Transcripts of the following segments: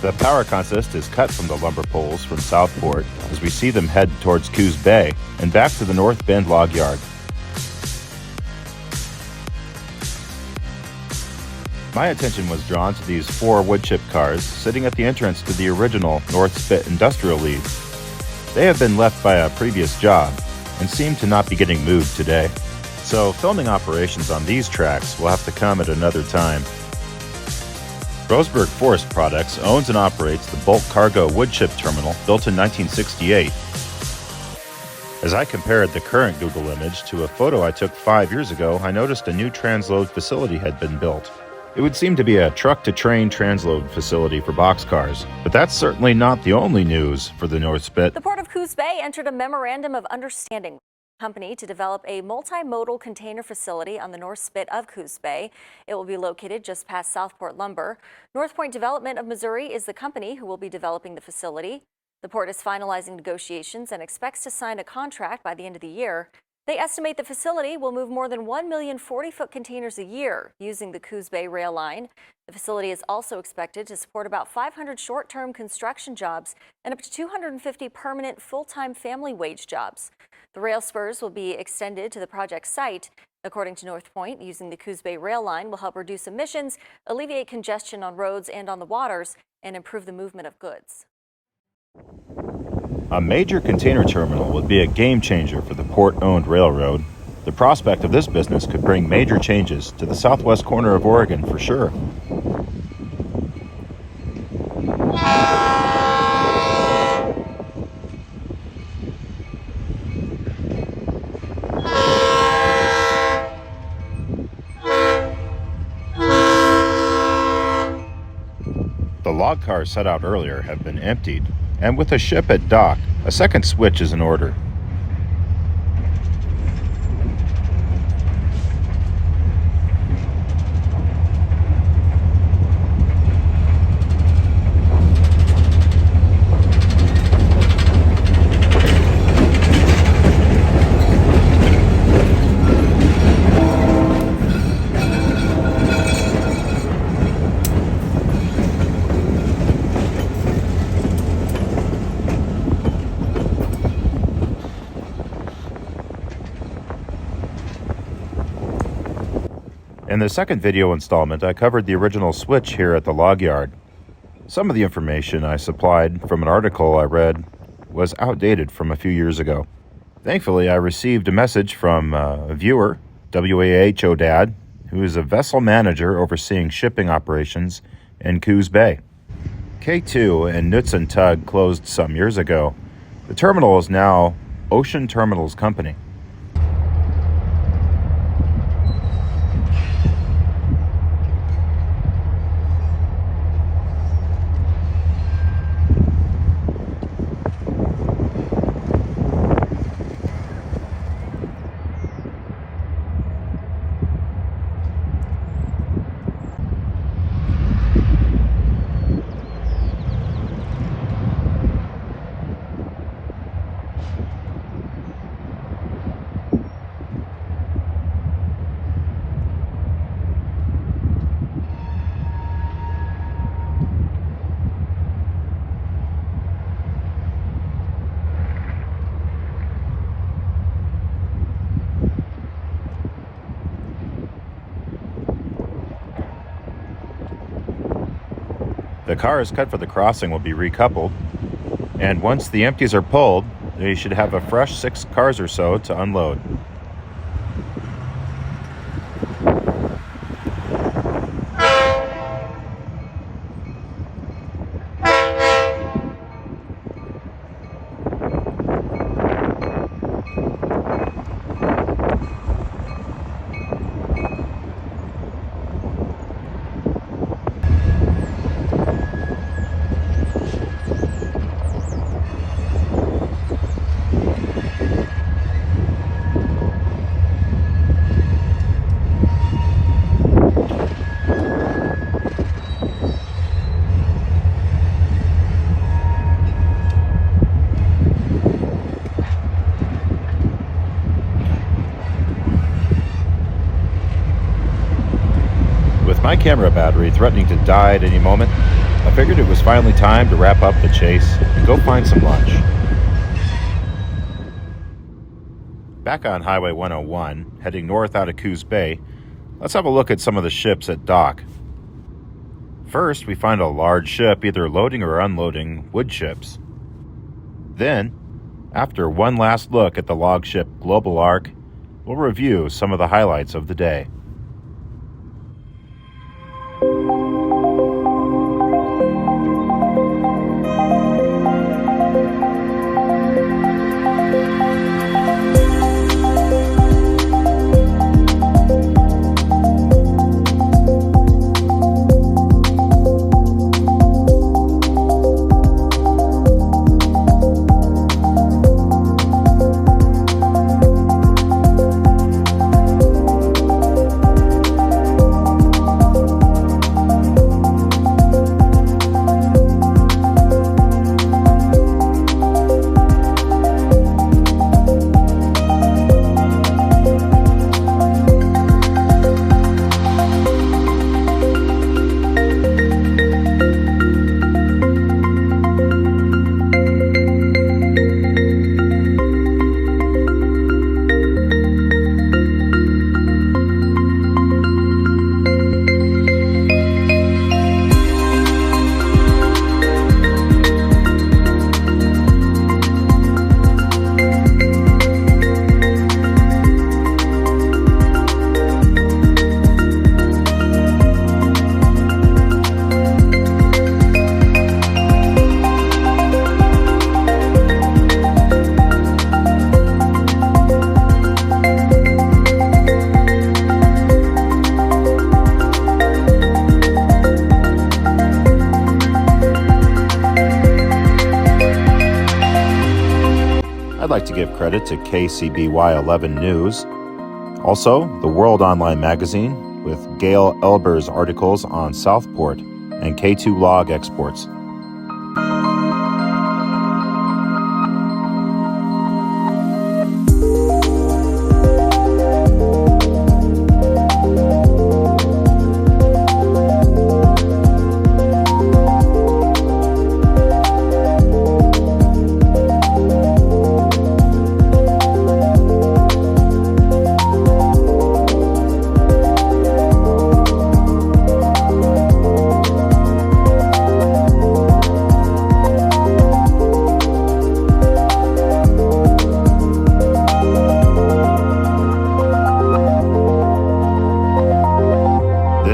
The power consist is cut from the lumber poles from Southport as we see them head towards COOS Bay and back to the North Bend log yard. My attention was drawn to these 4 wood chip cars sitting at the entrance to the original North Spit Industrial Lead. They have been left by a previous job and seem to not be getting moved today. So filming operations on these tracks will have to come at another time. Roseburg Forest Products owns and operates the bulk cargo wood chip terminal built in 1968. As I compared the current Google image to a photo I took 5 years ago, I noticed a new transload facility had been built. It would seem to be a truck-to-train transload facility for boxcars, but that's certainly not the only news for the North Spit. The Port of COOS Bay entered a memorandum of understanding with the company to develop a multimodal container facility on the North Spit of COOS Bay. It will be located just past Southport Lumber. North Point Development of Missouri is the company who will be developing the facility. The port is finalizing negotiations and expects to sign a contract by the end of the year. They estimate the facility will move more than 1 million 40-foot containers a year using the COOS Bay rail line. The facility is also expected to support about 500 short-term construction jobs and up to 250 permanent full-time family wage jobs. The rail spurs will be extended to the project site. According to North Point, using the COOS Bay rail line will help reduce emissions, alleviate congestion on roads and on the waters, and improve the movement of goods. A major container terminal would be a game changer for the port-owned railroad. The prospect of this business could bring major changes to the southwest corner of Oregon for sure. The log cars set out earlier have been emptied, and with a ship at dock, a second switch is in order. In the second video installment, I covered the original switch here at the log yard. Some of the information I supplied from an article I read was outdated from a few years ago. Thankfully, I received a message from a viewer, WAHO Dad, who is a vessel manager overseeing shipping operations in COOS Bay. K2 and Knutson Tug closed some years ago. The terminal is now Ocean Terminals Company. The cars cut for the crossing will be recoupled, and once the empties are pulled, they should have a fresh 6 cars or so to unload. my camera battery threatening to die at any moment, I figured it was finally time to wrap up the chase and go find some lunch. Back on Highway 101, heading north out of COOS Bay, let's have a look at some of the ships at dock. First, we find a large ship either loading or unloading wood chips. Then, after one last look at the log ship Global Arc, we'll review some of the highlights of the day. I'd like to give credit to KCBY 11 News, also the World Online Magazine with Gail Elber's articles on Southport and K2 log exports.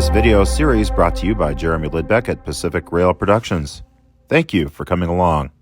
This video series brought to you by Jeremy Lidbeck at Pacific Rail Productions. Thank you for coming along.